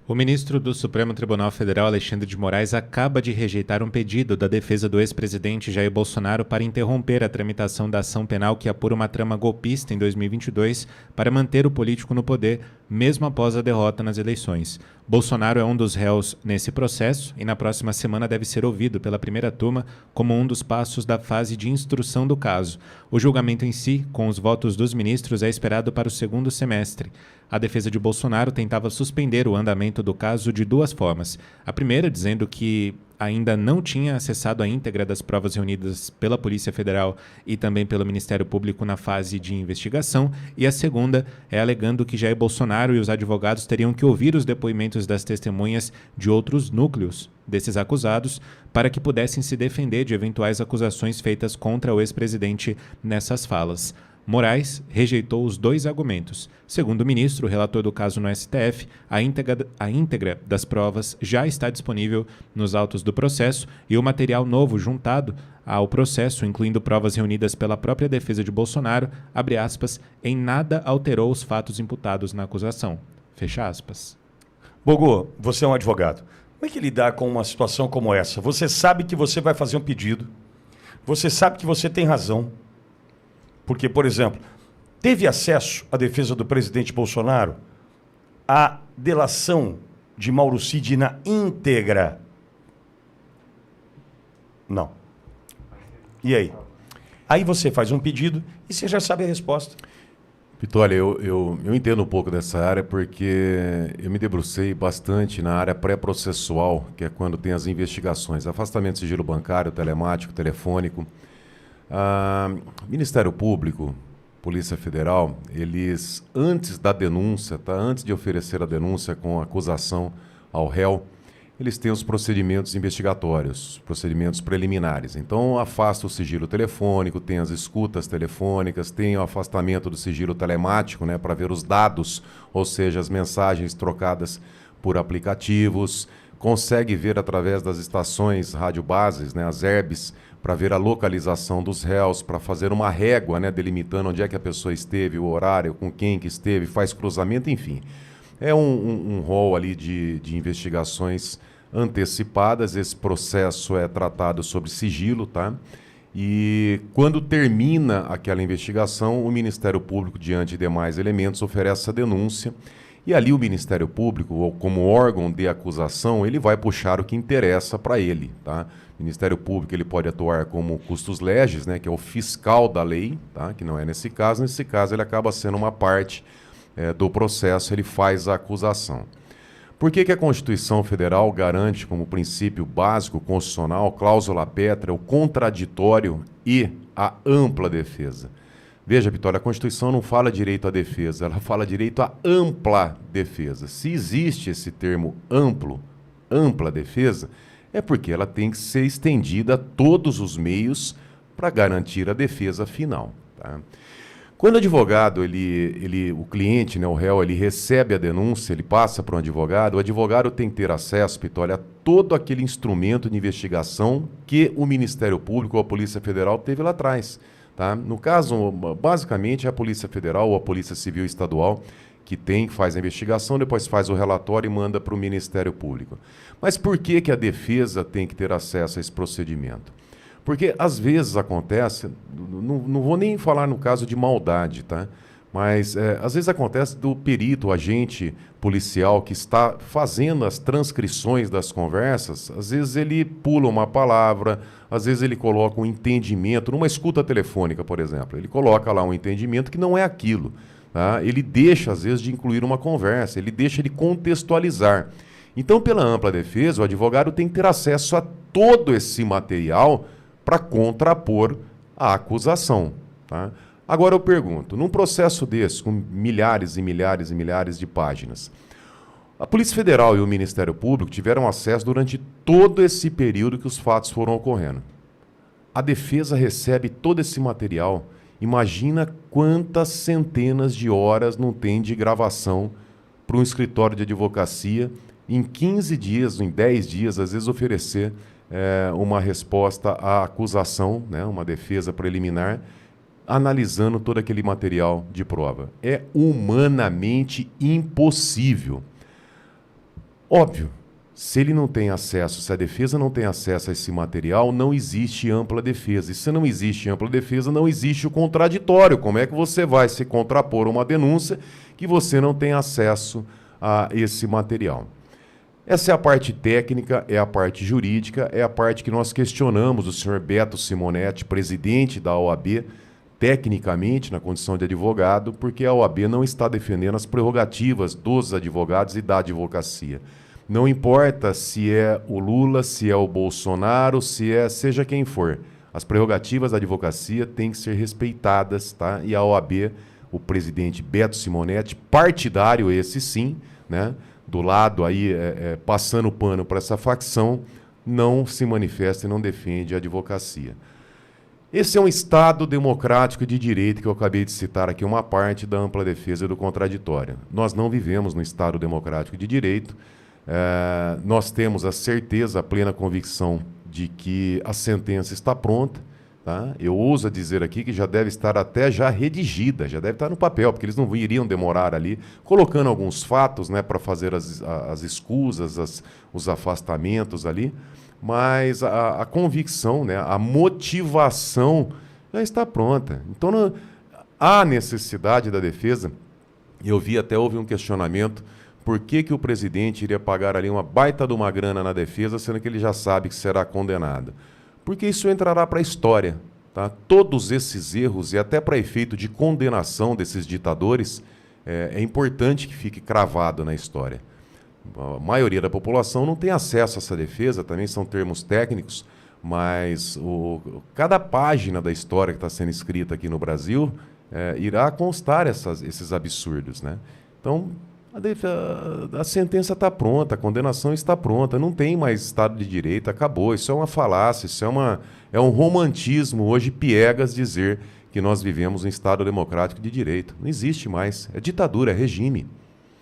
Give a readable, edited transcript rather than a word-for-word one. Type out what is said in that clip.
O ministro do Supremo Tribunal Federal, Alexandre de Moraes, acaba de rejeitar um pedido da defesa do ex-presidente Jair Bolsonaro para interromper a tramitação da ação penal que apura uma trama golpista em 2022 para manter o político no poder, mesmo após a derrota nas eleições. Bolsonaro é um dos réus nesse processo e na próxima semana deve ser ouvido pela primeira turma como um dos passos da fase de instrução do caso. O julgamento em si, com os votos dos ministros, é esperado para o segundo semestre. A defesa de Bolsonaro tentava suspender o andamento do caso de duas formas. A primeira, dizendo que ainda não tinha acessado a íntegra das provas reunidas pela Polícia Federal e também pelo Ministério Público na fase de investigação, e a segunda é alegando que Jair Bolsonaro e os advogados teriam que ouvir os depoimentos das testemunhas de outros núcleos desses acusados para que pudessem se defender de eventuais acusações feitas contra o ex-presidente nessas falas. Moraes rejeitou os dois argumentos. Segundo o ministro, o relator do caso no STF, a íntegra das provas já está disponível nos autos do processo e o material novo juntado ao processo, incluindo provas reunidas pela própria defesa de Bolsonaro, abre aspas, em nada alterou os fatos imputados na acusação. Fecha aspas. Bogô, você é um advogado. Como é que lidar com uma situação como essa? Você sabe que você vai fazer um pedido, você sabe que você tem razão. Porque, por exemplo, teve acesso a defesa do presidente Bolsonaro à delação de Mauro Cid na íntegra? Não. E aí? Aí você faz um pedido e você já sabe a resposta. Vitória, eu entendo um pouco dessa área porque eu me debrucei bastante na área pré-processual, que é quando tem as investigações, afastamento de sigilo bancário, telemático, telefônico. Ministério Público, Polícia Federal, eles, antes da denúncia, tá? Antes de oferecer a denúncia com acusação ao réu, eles têm os procedimentos investigatórios, procedimentos preliminares. Então, afasta o sigilo telefônico, tem as escutas telefônicas, tem o afastamento do sigilo telemático, né, para ver os dados, ou seja, as mensagens trocadas por aplicativos, consegue ver através das estações radiobases, né, as ERBs, para ver a localização dos réus, para fazer uma régua, né, delimitando onde é que a pessoa esteve, o horário, com quem que esteve, faz cruzamento, enfim. É um rol ali de investigações antecipadas. Esse processo é tratado sobre sigilo, tá? E quando termina aquela investigação, o Ministério Público, diante de demais elementos, oferece a denúncia. E ali o Ministério Público, como órgão de acusação, ele vai puxar o que interessa para ele, tá? O Ministério Público ele pode atuar como custos legis, né, que é o fiscal da lei, tá? Que não é nesse caso. Nesse caso, ele acaba sendo uma parte do processo, ele faz a acusação. Por que a Constituição Federal garante como princípio básico constitucional, cláusula pétrea, o contraditório e a ampla defesa? Veja, Vitória, a Constituição não fala direito à defesa, ela fala direito à ampla defesa. Se existe esse termo amplo, ampla defesa, é porque ela tem que ser estendida a todos os meios para garantir a defesa final, tá? Quando o advogado, o cliente, né, o réu, ele recebe a denúncia, ele passa para um advogado, o advogado tem que ter acesso, Vitória, a todo aquele instrumento de investigação que o Ministério Público ou a Polícia Federal teve lá atrás. Tá? No caso, basicamente, é a Polícia Federal ou a Polícia Civil Estadual que faz a investigação, depois faz o relatório e manda para o Ministério Público. Mas por que a defesa tem que ter acesso a esse procedimento? Porque às vezes acontece, não vou nem falar no caso de maldade, tá? Mas às vezes acontece do perito, o agente policial que está fazendo as transcrições das conversas, às vezes ele pula uma palavra, às vezes ele coloca um entendimento, numa escuta telefônica, por exemplo, ele coloca lá um entendimento que não é aquilo, tá? Ele deixa, às vezes, de incluir uma conversa, ele deixa de contextualizar. Então, pela ampla defesa, o advogado tem que ter acesso a todo esse material para contrapor a acusação, tá? Agora eu pergunto, num processo desse, com milhares e milhares e milhares de páginas, a Polícia Federal e o Ministério Público tiveram acesso durante todo esse período que os fatos foram ocorrendo. A defesa recebe todo esse material. Imagina quantas centenas de horas não tem de gravação para um escritório de advocacia em 15 dias, em 10 dias, às vezes oferecer uma resposta à acusação, né, uma defesa preliminar, analisando todo aquele material de prova. É humanamente impossível. Óbvio, se ele não tem acesso, se a defesa não tem acesso a esse material, não existe ampla defesa. E se não existe ampla defesa, não existe o contraditório. Como é que você vai se contrapor a uma denúncia que você não tem acesso a esse material? Essa é a parte técnica, é a parte jurídica, é a parte que nós questionamos o senhor Beto Simonetti, presidente da OAB, tecnicamente, na condição de advogado, porque a OAB não está defendendo as prerrogativas dos advogados e da advocacia. Não importa se é o Lula, se é o Bolsonaro, seja quem for. As prerrogativas da advocacia têm que ser respeitadas, tá? E a OAB, o presidente Beto Simonetti, partidário esse sim, né? Do lado aí, passando pano para essa facção, não se manifesta e não defende a advocacia. Esse é um Estado democrático de direito que eu acabei de citar aqui, uma parte da ampla defesa e do contraditório. Nós não vivemos no Estado democrático de direito. Nós temos a certeza, a plena convicção de que a sentença está pronta. Tá? Eu ouso dizer aqui que já deve estar até já redigida, já deve estar no papel, porque eles não iriam demorar ali, colocando alguns fatos, né, para fazer as escusas, os afastamentos ali, mas a convicção, né, a motivação já está pronta. Então, não, há necessidade da defesa. Eu vi até, houve um questionamento, por que o presidente iria pagar ali uma baita de uma grana na defesa, sendo que ele já sabe que será condenado? Porque isso entrará para a história. Tá? Todos esses erros, e até para efeito de condenação desses ditadores, é importante que fique cravado na história. A maioria da população não tem acesso a essa defesa, também são termos técnicos, mas cada página da história que está sendo escrita aqui no Brasil irá constar esses absurdos. Né? Então, a sentença está pronta, a condenação está pronta, não tem mais Estado de Direito, acabou. Isso é uma falácia, isso é um romantismo hoje piegas dizer que nós vivemos um Estado democrático de direito. Não existe mais, é ditadura, é regime.